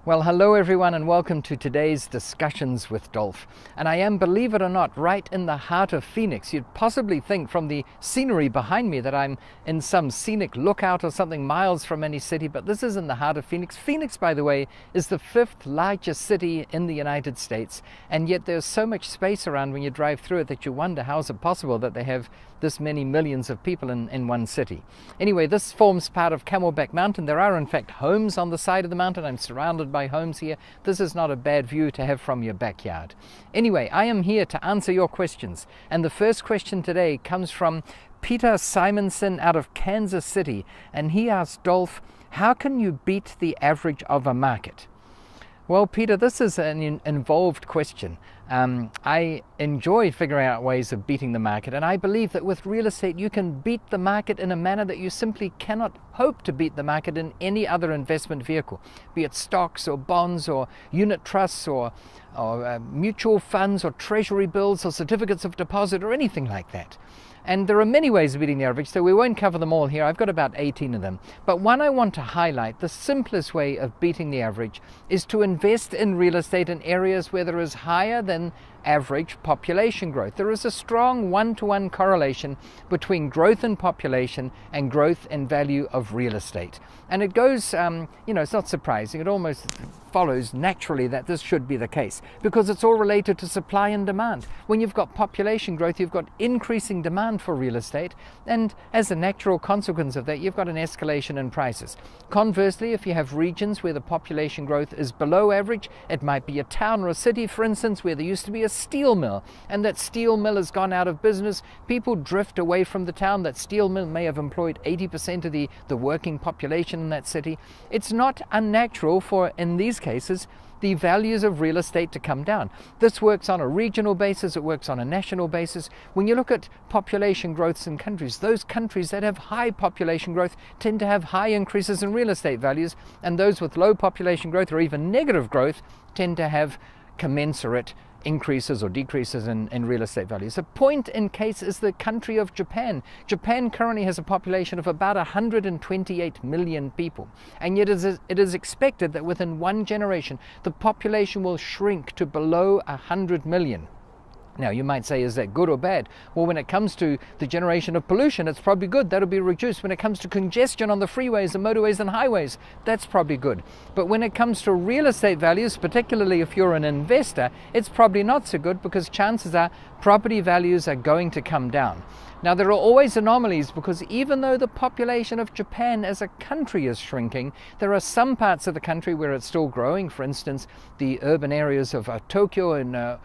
Well, hello everyone and welcome to today's Discussions with Dolf. And I am, believe it or not, right in the heart of Phoenix. You'd possibly think from the scenery behind me that I'm in some scenic lookout or something miles from any city, but this is in the heart of Phoenix. Phoenix, by the way, is the 5th largest city in the United States, and yet there's so much space around when you drive through it that you wonder how is it possible that they have this many millions of people in one city. Anyway, this forms part of Camelback Mountain. There are in fact homes on the side of the mountain. I'm surrounded by homes here. This is not a bad view to have from your backyard. Anyway, I am here to answer your questions, and the first question today comes from Peter Simonson out of Kansas City, and he asked Dolf, how can you beat the average of a market? Well, Peter, this is an involved question. I enjoy figuring out ways of beating the market, and I believe that with real estate you can beat the market in a manner that you simply cannot hope to beat the market in any other investment vehicle, be it stocks or bonds or unit trusts or mutual funds or treasury bills or certificates of deposit or anything like that. And there are many ways of beating the average, so we won't cover them all here. I've got about 18 of them. But one I want to highlight, the simplest way of beating the average, is to invest in real estate in areas where there is higher than average population growth. There is a strong one-to-one correlation between growth in population and growth in value of real estate. And it goes, it's not surprising. It almost follows naturally that this should be the case because it's all related to supply and demand. When you've got population growth, you've got increasing demand for real estate, and as a natural consequence of that, you've got an escalation in prices. Conversely, if you have regions where the population growth is below average, it might be a town or a city, for instance, where there used to be a steel mill, and that steel mill has gone out of business. People drift away from the town. That steel mill may have employed 80% of the working population in that city. It's not unnatural for, in these cases, the values of real estate to come down. This works on a regional basis, it works on a national basis. When you look at population growths in countries, those countries that have high population growth tend to have high increases in real estate values, and those with low population growth or even negative growth tend to have commensurate increases or decreases in real estate values. A point in case is the country of Japan. Japan currently has a population of about 128 million people, and yet it is expected that within one generation the population will shrink to below 100 million. Now, you might say, is that good or bad? Well, when it comes to the generation of pollution, it's probably good. That'll be reduced. When it comes to congestion on the freeways and motorways and highways, that's probably good. But when it comes to real estate values, particularly if you're an investor, it's probably not so good because chances are property values are going to come down. Now, there are always anomalies because even though the population of Japan as a country is shrinking, there are some parts of the country where it's still growing. For instance, the urban areas of Tokyo and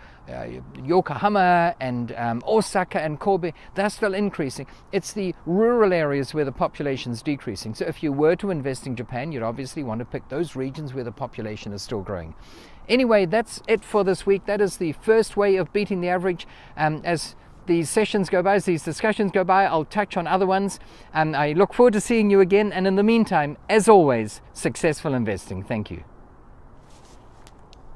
Yokohama and Osaka and Kobe, they're still increasing. It's the rural areas where the population is decreasing. So if you were to invest in Japan, you'd obviously want to pick those regions where the population is still growing. Anyway, that's it for this week. That is the first way of beating the average. As these sessions go by, as these discussions go by, I'll touch on other ones, and I look forward to seeing you again. And in the meantime, as always, successful investing. Thank you.